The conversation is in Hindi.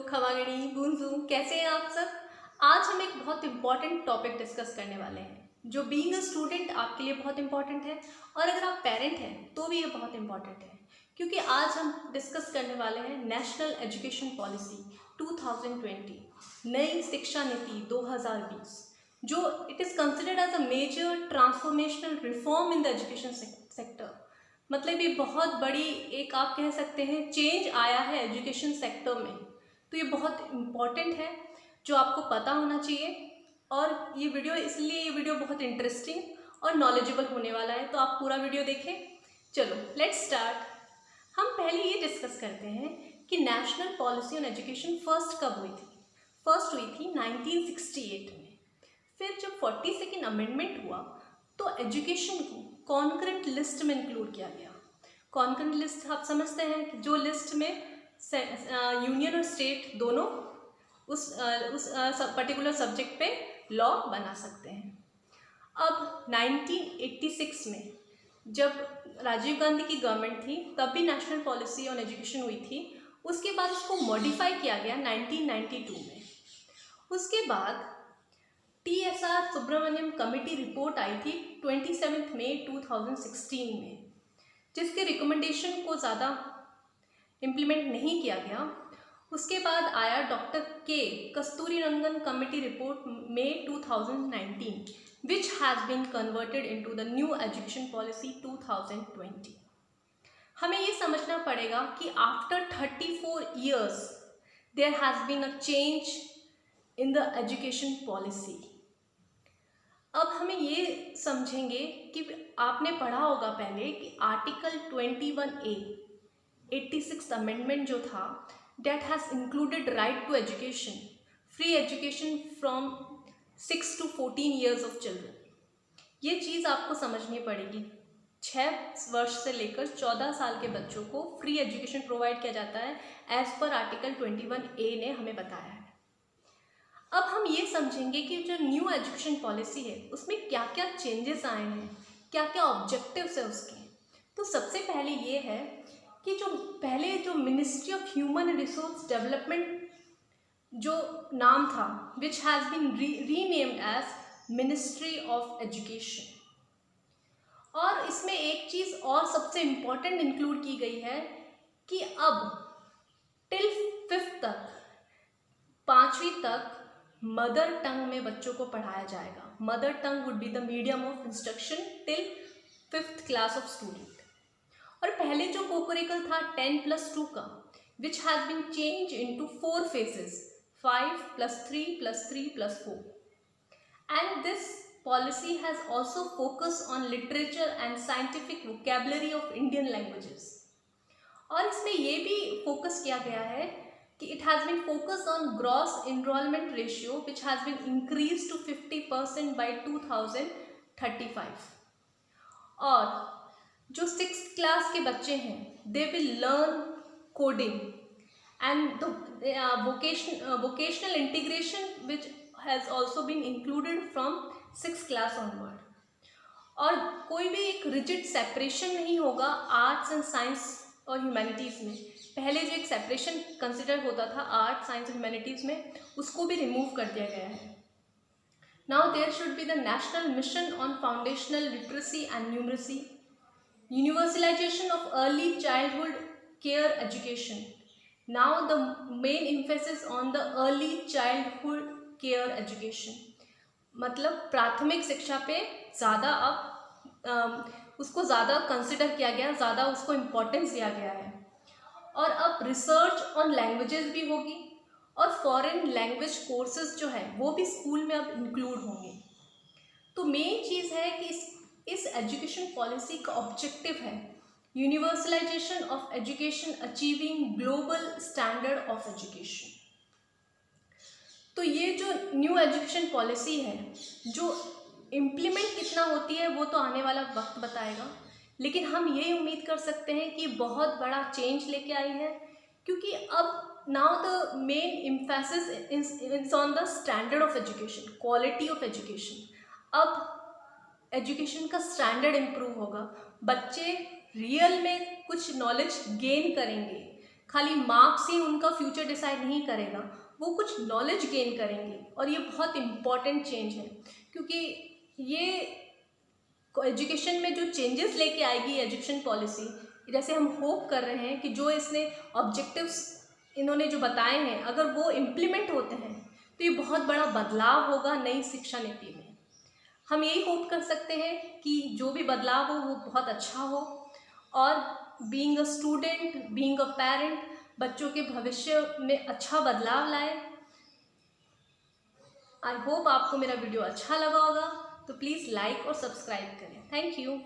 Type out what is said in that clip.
खवागणी गुंजू, कैसे हैं आप सब। आज हम एक बहुत इम्पॉर्टेंट टॉपिक डिस्कस करने वाले हैं जो बीइंग अ स्टूडेंट आपके लिए बहुत इम्पॉर्टेंट है और अगर आप पेरेंट हैं तो भी ये बहुत इम्पॉर्टेंट है, क्योंकि आज हम डिस्कस करने वाले हैं नेशनल एजुकेशन पॉलिसी 2020, नई शिक्षा नीति 2020, जो it is considered as a major transformational reform in the education sector. मतलब ये बहुत बड़ी एक आप कह सकते हैं चेंज आया है एजुकेशन सेक्टर में, तो ये बहुत इम्पॉर्टेंट है जो आपको पता होना चाहिए। और ये वीडियो बहुत इंटरेस्टिंग और नॉलेजेबल होने वाला है, तो आप पूरा वीडियो देखें। चलो लेट्स स्टार्ट। हम पहले ये डिस्कस करते हैं कि national policy on education first कब हुई थी। फर्स्ट हुई थी 1968 में। फिर जब 42nd अमेंडमेंट हुआ तो एजुकेशन को कॉन्करेंट लिस्ट में इंक्लूड किया गया। कॉन्करेंट लिस्ट आप समझते हैं कि जो लिस्ट में यूनियन और स्टेट दोनों उस पर्टिकुलर सब्जेक्ट पे लॉ बना सकते हैं। अब 1986 में जब राजीव गांधी की गवर्नमेंट थी तब भी नेशनल पॉलिसी ऑन एजुकेशन हुई थी। उसके बाद उसको मॉडिफाई किया गया 1992 में। उसके बाद TSR सुब्रमण्यम कमेटी रिपोर्ट आई थी 27 मई 2016 में, जिसके रिकमेंडेशन को ज़्यादा इम्प्लीमेंट नहीं किया गया। उसके बाद आया डॉक्टर के Kasturirangan committee report May 2019, which has been converted into the new education policy 2020। हमें ये समझना पड़ेगा कि after 34 years there has been a change in the education policy. अब हमें ये समझेंगे कि आपने पढ़ा होगा पहले कि आर्टिकल 21A 86th अमेंडमेंट जो था, that has included right to education, free education from 6 to 14 years of children. ये चीज़ आपको समझनी पड़ेगी। 6 वर्ष से लेकर 14 साल के बच्चों को फ्री एजुकेशन प्रोवाइड किया जाता है एज पर आर्टिकल 21A ने हमें बताया है। अब हम ये समझेंगे कि जो न्यू एजुकेशन पॉलिसी है उसमें क्या क्या चेंजेस आए हैं, क्या क्या ऑब्जेक्टिव्स है उसके। तो सबसे पहले ये है कि जो ministry of human resource development जो नाम था, which has been renamed as ministry of education. और इसमें एक चीज़ और सबसे इम्पॉर्टेंट इंक्लूड की गई है कि अब टिल 5th तक, 5वीं तक मदर टंग में बच्चों को पढ़ाया जाएगा। Mother tongue would be the medium of instruction till 5th class of student. और पहले जो कोकरिकल था 10+2 का, which has been change into 4 phases, 5+3+3+4, and this policy has also focused on literature and scientific vocabulary of Indian languages। और इसमें ये भी फोकस किया गया है कि it has been focused on gross enrollment ratio which has been increased to 50% by 2035। और जो 6th क्लास के बच्चे हैं they will learn coding and the vocational integration which has also been included from 6th class onward। और कोई भी एक rigid separation नहीं होगा आर्ट्स एंड साइंस और ह्यूमैनिटीज़ में। पहले जो एक सेपरेशन कंसिडर होता था आर्ट साइंस और ह्यूमैनिटीज़ में, उसको भी रिमूव कर दिया गया है। Now there should be the national mission on foundational literacy and numeracy, universalisation of early childhood care education. Now the main emphasis on the early childhood care education, मतलब प्राथमिक शिक्षा पे ज़्यादा अब उसको ज़्यादा कंसिडर किया गया, ज़्यादा उसको इम्पोर्टेंस दिया गया है। और अब रिसर्च ऑन लैंग्वेजेस भी होगी और फॉरेन लैंग्वेज कोर्सेज जो है वो भी स्कूल में अब इंक्लूड होंगे। तो मेन चीज़ है कि इस एजुकेशन पॉलिसी का ऑब्जेक्टिव है universalization of education, achieving global standard of education. तो ये जो न्यू एजुकेशन पॉलिसी है, जो इम्प्लीमेंट कितना होती है वो तो आने वाला वक्त बताएगा, लेकिन हम ये उम्मीद कर सकते हैं कि बहुत बड़ा चेंज लेके आई है, क्योंकि अब now the main emphasis is on the standard of education, quality of education. अब एजुकेशन का स्टैंडर्ड इम्प्रूव होगा, बच्चे रियल में कुछ नॉलेज गेन करेंगे, खाली मार्क्स ही उनका फ्यूचर डिसाइड नहीं करेगा, वो कुछ नॉलेज गेन करेंगे। और ये बहुत इम्पॉर्टेंट चेंज है, क्योंकि ये एजुकेशन में जो चेंजेस लेके आएगी एजुकेशन पॉलिसी, जैसे हम होप कर रहे हैं कि जो इसने ऑब्जेक्टिव्स इन्होंने जो बताए हैं, अगर वो इम्प्लीमेंट होते हैं तो ये बहुत बड़ा बदलाव होगा नई शिक्षा नीति में। हम यही होप कर सकते हैं कि जो भी बदलाव हो वो बहुत अच्छा हो, और being a student, being a parent, बच्चों के भविष्य में अच्छा बदलाव लाए। आई होप आपको मेरा वीडियो अच्छा लगा होगा, तो प्लीज़ लाइक और सब्सक्राइब करें। Thank you.